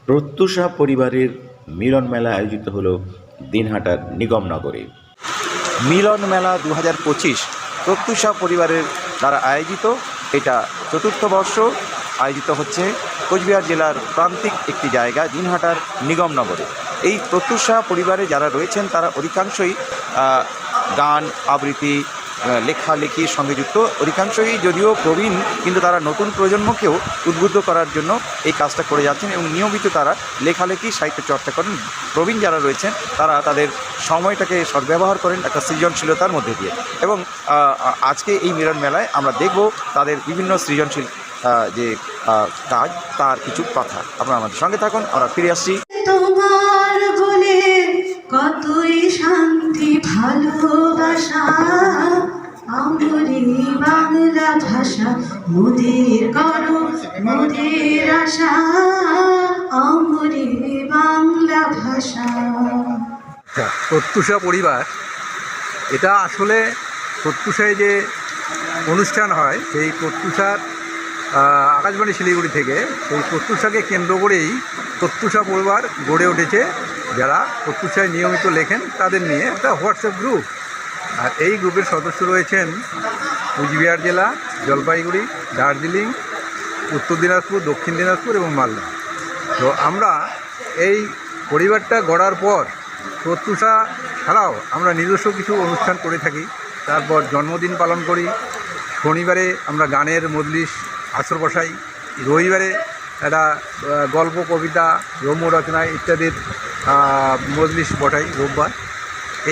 প্রত্যুষা পরিবারের মিলন মেলা আয়োজিত হলো দিনহাটার নিগমনগরে। মিলন মেলা 2025 প্রত্যুষা পরিবারের দ্বারা আয়োজিত। এটা চতুর্থ বর্ষ আয়োজিত হচ্ছে কোচবিহার জেলার প্রান্তিক একটি জায়গা দিনহাটার নিগমনগরে। এই প্রত্যুষা পরিবারে যারা রয়েছেন তারা অধিকাংশই গান আবৃত্তি লেখালেখির সঙ্গে যুক্ত। অধিকাংশই যদিও প্রবীণ, কিন্তু তারা নতুন প্রজন্মকেও উদ্বুদ্ধ করার জন্য এই কাজটা করে যাচ্ছেন এবং নিয়মিত তারা লেখালেখি সাহিত্য চর্চা করেন। প্রবীণ যারা রয়েছেন তারা তাদের সময়টাকে সদ্ব্যবহার করেন একটা সৃজনশীলতার মধ্যে দিয়ে। এবং আজকে এই মিলন মেলায় আমরা দেখব তাদের বিভিন্ন সৃজনশীল যে কাজ, তার কিছু কথা। আপনারা আমাদের সঙ্গে থাকুন, আমরা ফিরে আসছি। তোমার বলে কতই শান্তি ভালোবাসা, আমরি বাংলা ভাষা মোদের করো মোদের আশা, আমরি বাংলা ভাষা। প্রত্যুষা পরিবার, এটা আসলে প্রত্যুষায় যে অনুষ্ঠান হয় সেই প্রত্যুষার আকাশবাণী শিলিগুড়ি থেকে সেই প্রত্যুষাকে কেন্দ্র করেই প্রত্যুষা পরিবার গড়ে উঠেছে। যারা প্রত্যুষায় নিয়মিত লেখেন তাদের নিয়ে একটা হোয়াটসঅ্যাপ গ্রুপ। আর এই গ্রুপের সদস্য রয়েছেন কোচবিহার জেলা, জলপাইগুড়ি, দার্জিলিং, উত্তর দিনাজপুর, দক্ষিণ দিনাজপুর এবং মালদা। তো আমরা এই পরিবারটা গড়ার পর প্রত্যুষা ছাড়াও আমরা নিজস্ব কিছু অনুষ্ঠান করে থাকি। তারপর জন্মদিন পালন করি, শনিবারে আমরা গানের মজলিস আসর বসাই, রবিবারে একটা গল্প কবিতা রম্য রচনা ইত্যাদির মজলিস বসাই রোববার।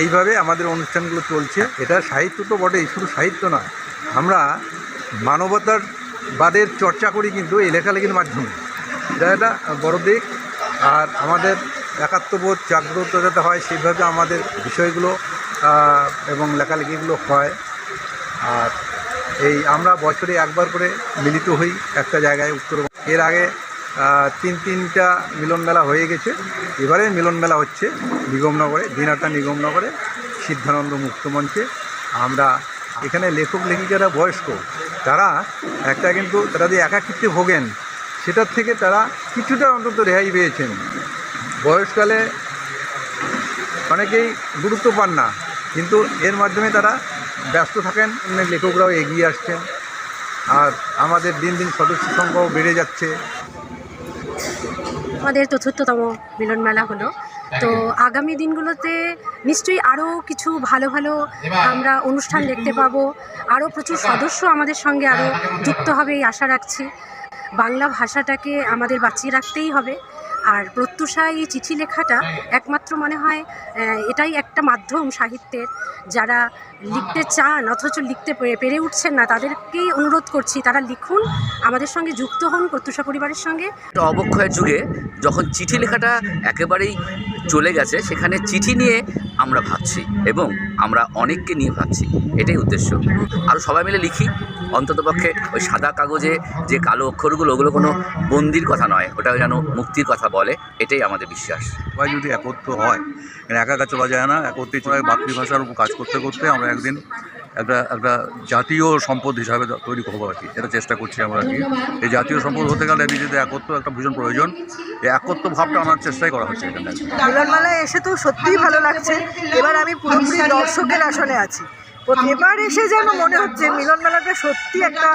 এইভাবে আমাদের অনুষ্ঠানগুলো চলছে। এটা সাহিত্য তো বটেই, শুধু সাহিত্য নয়, আমরা মানবতার বাদের চর্চা করি কিন্তু এই লেখালেখির মাধ্যমে। এটা একটা বড় দিক। আর আমাদের একাত্মবোধ জাগ্রত যাতে হয় সেইভাবে আমাদের বিষয়গুলো এবং লেখালেখিগুলো হয়। আর এই আমরা বছরে একবার করে মিলিত হই একটা জায়গায় উত্তর। এর আগে তিনটা মিলন মেলা হয়ে গেছে। এবারে মিলন মেলা হচ্ছে নিগমনগরে, দিনহাটা নিগমনগরে সিদ্ধানন্দ মুক্ত মঞ্চে। আমরা এখানে লেখক লেখিকারা বয়স্ক, তারা একটা কিন্তু তারা যে একাকিত্বে ভোগেন সেটার থেকে তারা কিছুটা অন্তত রেহাই পেয়েছেন। বয়সকালে অনেকেই গুরুত্ব পান না, কিন্তু এর মাধ্যমে তারা ব্যস্ত থাকেন। অনেক লেখকরাও এগিয়ে আসছেন, আর আমাদের দিন দিন সদস্য সংখ্যাও বেড়ে যাচ্ছে। আমাদের চতুর্থতম মিলন মেলা হলো, তো আগামী দিনগুলোতে নিশ্চয়ই আরও কিছু ভালো ভালো আমরা অনুষ্ঠান দেখতে পাবো। আরও প্রচুর সদস্য আমাদের সঙ্গে আরও যুক্ত হবে এই আশা রাখছি। বাংলা ভাষাটাকে আমাদের বাঁচিয়ে রাখতেই হবে। আর প্রত্যুষায় এই চিঠি লেখাটা একমাত্র মনে হয় এটাই একটা মাধ্যম সাহিত্যের। যারা লিখতে চান অথচ লিখতে পেরে উঠছেন না, তাদেরকেই অনুরোধ করছি তারা লিখুন, আমাদের সঙ্গে যুক্ত হন প্রত্যুষা পরিবারের সঙ্গে। অবক্ষয়ের যুগে যখন চিঠি লেখাটা একেবারেই চলে গেছে, সেখানে চিঠি নিয়ে আমরা ভাবছি এবং আমরা অনেককে নিয়ে ভাবছি, এটাই উদ্দেশ্য। আরও সবাই মিলে লিখি, অন্ততপক্ষে ওই সাদা কাগজে যে কালো অক্ষরগুলো, ওগুলো কোনো বন্দির কথা নয়, ওটা যেন মুক্তির কথা বলে, এটাই আমাদের বিশ্বাস। সবাই যদি একত্র হয়, একা একা চলা যায় না, একত্রে মাতৃভাষার উপর কাজ করতে করতে আমরা একদিন একটা জাতীয় সম্পদ হিসাবে তৈরি হবো আর কি। এটা চেষ্টা করছি আমরা আর কি। এই জাতীয় সম্পদ হতে গেলে নিজেদের একত্র একটা ভীষণ প্রয়োজন। এই একত্র ভাবটা আনার চেষ্টাই করা হচ্ছে এখানে। মিলনমেলায় এসে তো সত্যিই ভালো লাগছে। এবার আমি পুরোপুরি দর্শকের আসনে আছি। এবার এসে যেন মনে হচ্ছে মিলন মেলাটা সত্যি একটা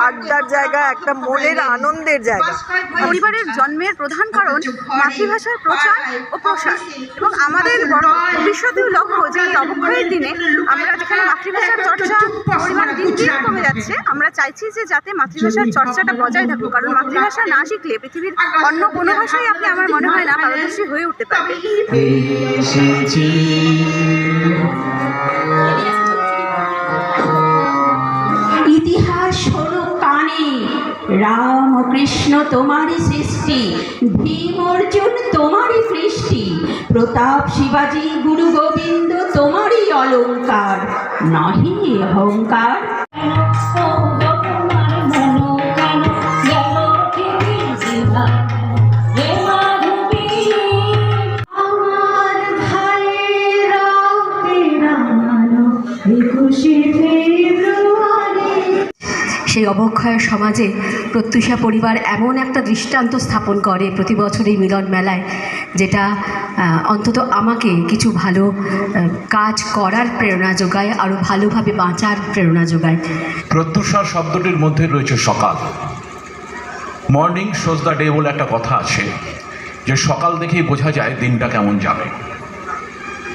আড্ডার জায়গা, একটা মনের আনন্দের জায়গা। পরিবারের জন্মের প্রধান কারণ মাতৃভাষার প্রচার ও প্রসার, এবং আমাদের ভবিষ্যতের লক্ষ্য যে অবক্ষয়ের দিনে আমরা যেখানে মাতৃভাষার চর্চা পরিমাণ দিন দিন কমে যাচ্ছে, আমরা চাইছি যে যাতে মাতৃভাষার চর্চাটা বজায় থাকুক। কারণ মাতৃভাষা না শিখলে পৃথিবীর অন্য কোনো ভাষায় আপনি আমার মনে হয় না পারদর্শী হয়ে উঠতে পারবেন। ইতিহাস হলো কানে, রাম কৃষ্ণ তোমারই সৃষ্টি, ভীম অর্জুন তোমারই সৃষ্টি, প্রতাপ শিবাজি গুরু গোবিন্দ তোমারই অলঙ্কার, নহি অহংকার। সেই অবক্ষয় সমাজে প্রত্যুষা পরিবার এমন একটা দৃষ্টান্ত স্থাপন করে প্রতি বছর এই মিলন মেলায়, যেটা অন্তত আমাকে কিছু ভালো কাজ করার প্রেরণা যোগায়, আরও ভালোভাবে বাঁচার প্রেরণা যোগায়। প্রত্যুষা শব্দটির মধ্যে রয়েছে সকাল। মর্নিং শোজ দ্য ডে বলে একটা কথা আছে, যে সকাল দেখেই বোঝা যায় দিনটা কেমন যাবে।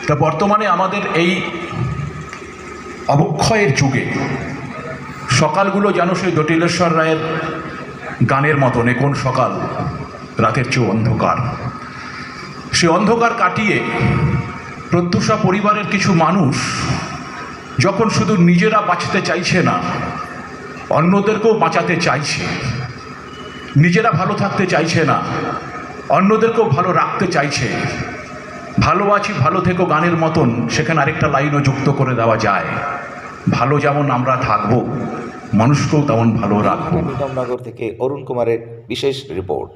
তা বর্তমানে আমাদের এই অবক্ষয়ের যুগে সকালগুলো যেন সেই জটিলেশ্বর রায়ের গানের মতন, এ কোন সকাল রাতের চেয়ে অন্ধকার। সে অন্ধকার কাটিয়ে প্রত্যুষা পরিবারের কিছু মানুষ যখন শুধু নিজেরা বাঁচতে চাইছে না, অন্যদেরকেও বাঁচাতে চাইছে, নিজেরা ভালো থাকতে চাইছে না, অন্যদেরকেও ভালো রাখতে চাইছে। ভালো আছি ভালো থেকো গানের মতন সেখানে আরেকটা লাইনও যুক্ত করে দেওয়া যায়, ভালো যেমন আমরা থাকবো মানুষকেও তেমন ভালো রাখবো। নিগমনগর থেকে অরুণ কুমারের বিশেষ রিপোর্ট।